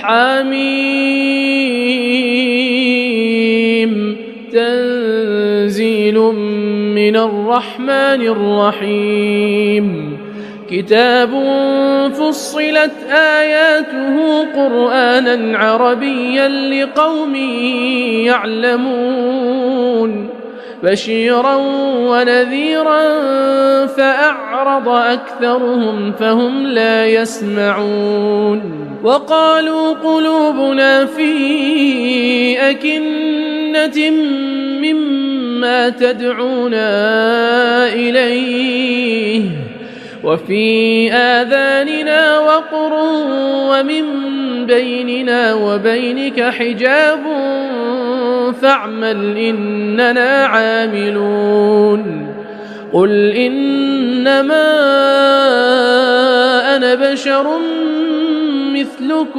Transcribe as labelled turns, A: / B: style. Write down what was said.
A: حم تنزيل من الرحمن الرحيم كتاب فصلت آياته قرآنا عربيا لقوم يعلمون بشيرا ونذيرا فأعرض أكثرهم فهم لا يسمعون وقالوا قلوبنا في أكنة مما تدعونا إليه وفي آذاننا وقر ومن بيننا وبينك حجاب فاعمل إننا عاملون قل إنما أنا بشر مثلكم